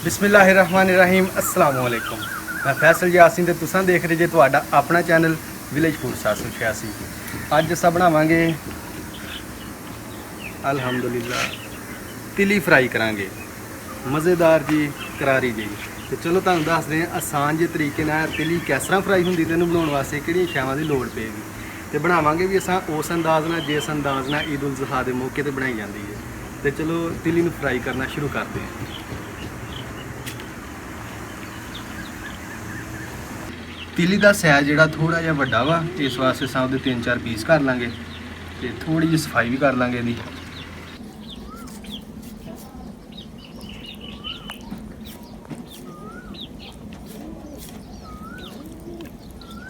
बिस्मिल्लाहिर्रहमानिर्रहीम अस्सलाम वालेकुम। मैं फैसल यासीन ते तुसां देख रहे जे तुहाडा अपना चैनल विलेज फूड 786। अज असां बनावांगे अल्हम्दुलिल्लाह तिली फ्राई करांगे, मज़ेदार जी करारी जी। तो चलो तुहानूं दसदे हैं आसान जे तरीके नाल तिली किस तरह फ्राई हुंदी ते इहनूं बनाउण वास्ते किहड़ियां शैवां दी लोड़ पेगी। ते बनावांगे भी असां उस अंदाज नाल जिस अंदाज नाल ईद उल ज़ुहा दे मौके ते बनाई जांदी है। तो चलो तिली नूं फ्राई करना शुरू करते हैं। तिली का साइज जोड़ा थोड़ा जिहा वड्डा वा, इस वास्ते असां उहदे 3-4 पीस कर लांगे ते थोड़ी जी सफाई भी कर लांगे इहदी।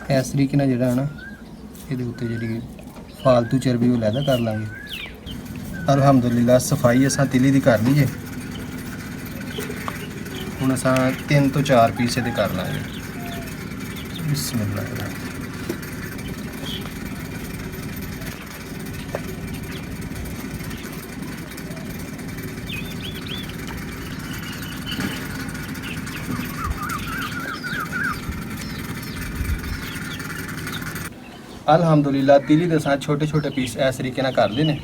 इस तरीके नाल जिहड़ा है ना इहदे उत्ते जिहड़ी फालतू चर्बी वो लैदा कर लांगे। अल्हम्दुलिल्लाह सफाई असां तिली दी कर लीए। हुण असां 3 तो 4 पीस इहदे कर लांगे। बिस्मिल्लाह। अल्हम्दुलिल्लाह तिली दे साथ छोटे छोटे पीस इस तरीके नाल कर लेने।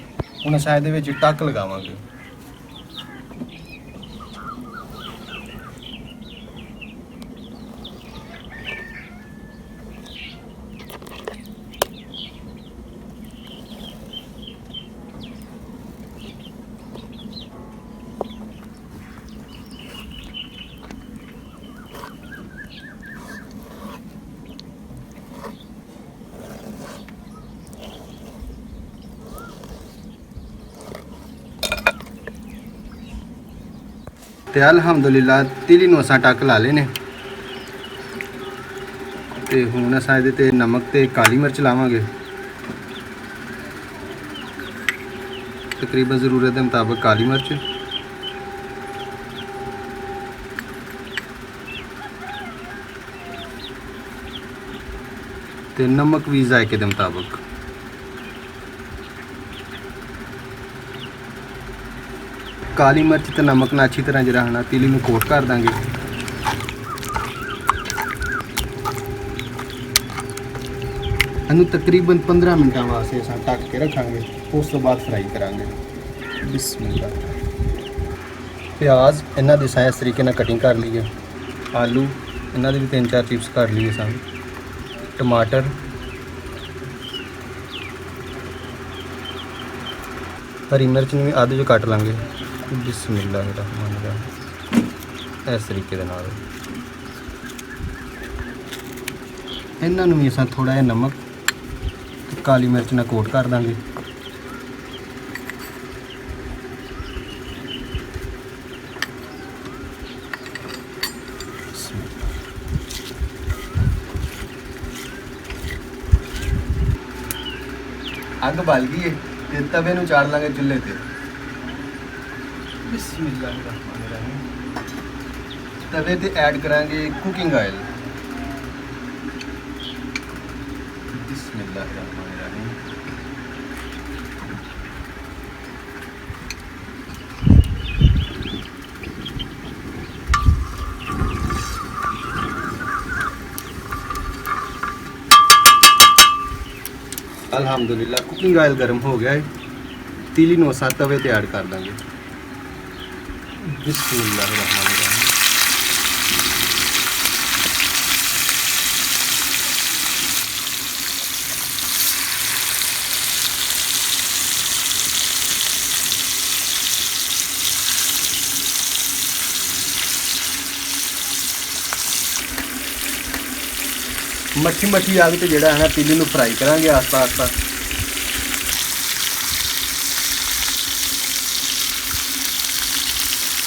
हुण असां इहदे विच टक लगावांगे। तो अल्हम्दुलिल्लाह तिली नूं असां टक ला लेने। तो हुण असां इहदे ते नमक ते काली मिर्च लावांगे, तकरीबन ज़रूरत के मुताबिक काली मिर्च, ते नमक भी जायके के मुताबिक। काली मिर्च तो नमक ना अच्छी तरह जरा है तिली में कोट कर देंगे। इनू तकरीबन 15 मिनटों वास्ते अस ढक के रखांगे, उस तो बाद फ्राई करांगे। बिस्मिल्लाह। प्याज इन्हां दी इस तरीके नाल कटिंग कर ली है। आलू इन्हां दे भी 3-4 चिप्स कर लिए सन। टमाटर, हरी मिर्च भी आधे जो कट लांगे। बिस्मिल्लाहिर्रहमानिर्रहीम। इस तरीके दे नाल इन्हां नूं भी असां थोड़ा जिहा नमक ते काली मिर्च नाल कोट कर देंगे। अग बल गई है ते तवे नूं चाड़ लांगे चुल्हे ते। बिस्मिल्लाहिर्रहमानिर्रहीम। तवे ते ऐड करांगे कुकिंग ऑयल। बिस्मिल्लाहिर्रहमानिर्रहीम। अल्हम्दुलिल्लाह कुकिंग ऑयल गर्म हो गया है। तिली नूं असां तवे ते ऐड कर देंगे। बिस्मिल्लाहिर्रहमानिर्रहीम। मट्ठी मट्ठी आग तो जोड़ा है ना तिली नूं फ्राई करांगे आस्ता आस्ता।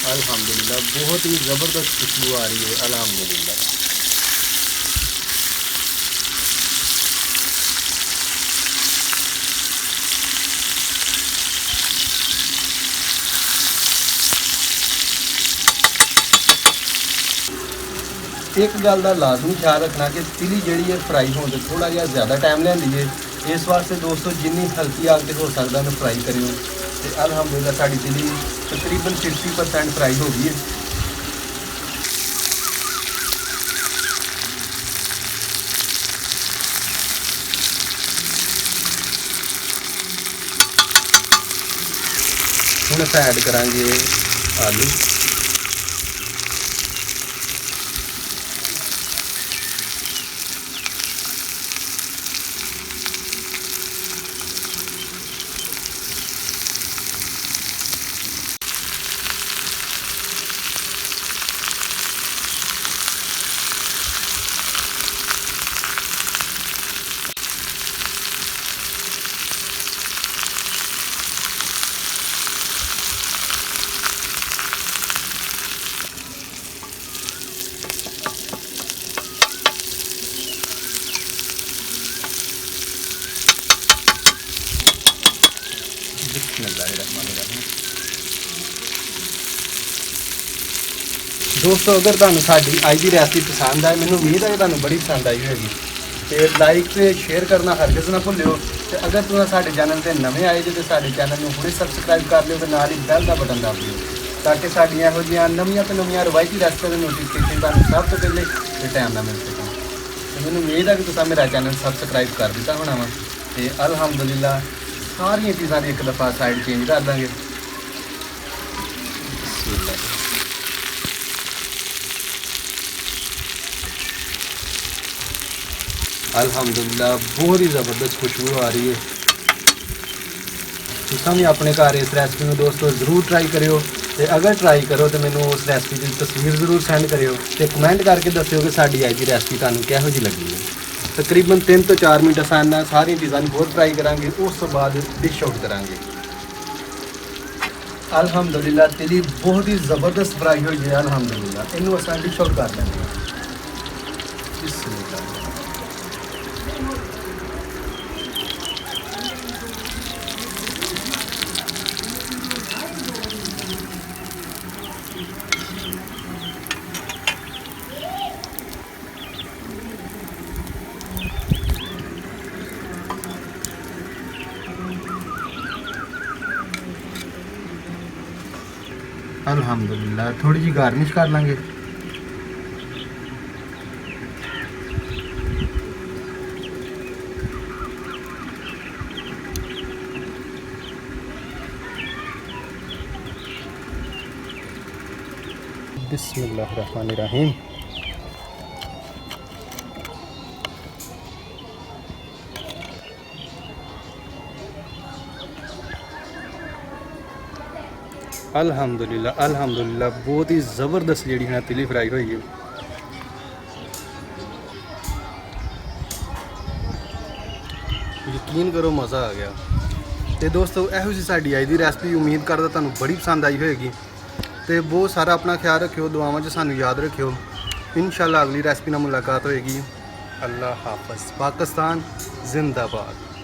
अल्हम्दुलिल्लाह बहुत ही ज़बरदस्त खुशबू आ रही है। अल्हम्दुलिल्लाह। एक गल का लाजमी ख्याल रखना कि तिली जी है फ्राई होने से थोड़ा जहा ज़्यादा टाइम लेंदी है। इस वास्ते दोस्तों जिन्नी हल्की आग से हो सकता है फ्राई करियो। तो अल्हम्दुलिल्लाह साड़ी तिली तकरीबन 60% फ्राई हो गई है। ਹੁਣ ਅਸੀਂ ਐਡ ਕਰਾਂਗੇ ਆਲੂ। दोस्तों अगर तुहानू साडी अज की रेसिपी पसंद आए, मैनूं उम्मीद है कि तुहानू बड़ी पसंद आई होगी, तो लाइक तो शेयर करना हरगिज़ ना भुल्लिओ। तो अगर तुसीं साडे चैनल ते नवें आए जो तो साडे चैनल नूं हुणे सबसक्राइब कर लिओ, तो नाल ही बैल का बटन दब लिओ, ताकि साडियां इहो जिहियां नवीं तो नवीं रवायती रेसिपी के नोटिफिकेशन तुहानू सब तो पहले ते टाइम नाल मिल सकन। तो मैनूं उम्मीद है कि तुसीं मेरा चैनल सबसक्राइब कर दिता होना वा। तो अलहमदुलिल्लाह सारियां चीज़ां दी एक दफ़ा साइड चेंज कर देंगे। अल्हम्दुलिल्लाह बहुत ही ज़बरदस्त खुशबू आ रही है। तुम भी अपने घर इस रेसिपी में दोस्तों ज़रूर ट्राई करियो, तो अगर ट्राई करो तो मैंने उस रेसिपी की तस्वीर ज़रूर सेंड करियो, तो कमेंट करके दस्सिओ कि साडी अज की रेसिपी तुहानू किहो जी लगी है। तकरीबन 3 तो 4 मिनट आसान सारी चीज़ों को बहुत फ्राई करांगे, उस तो बाद डिश आउट करांगे। अल्हम्दुलिल्लाह तिली बहुत ही ज़बरदस्त फ्राई हुई है। अल्हम्दुलिल्लाह इनू असां डिश आउट कर लेंगे। अल्हम्दुलिल्लाह थोड़ी जी गार्निश कर लेंगे। बिस्मिल्लाहिर्रहमानिर्रहीम। अल्हम्दुलिल्लाह अल्हम्दुलिल्लाह बहुत ही ज़बरदस्त जी है तिली फ्राई हुई है। यकीन करो मज़ा आ गया। तो दोस्तों यहो जी साडी अज की रेसिपी उम्मीद करदा तुहानू बड़ी पसंद आई होगी। तो बहुत सारा अपना ख्याल रखियो, दुआवां च सानू याद रखियो। इंशाअल्लाह अगली रेसिपी नाल मुलाकात होएगी। अल्लाह हाफ़िज़। पाकिस्तान जिंदाबाद।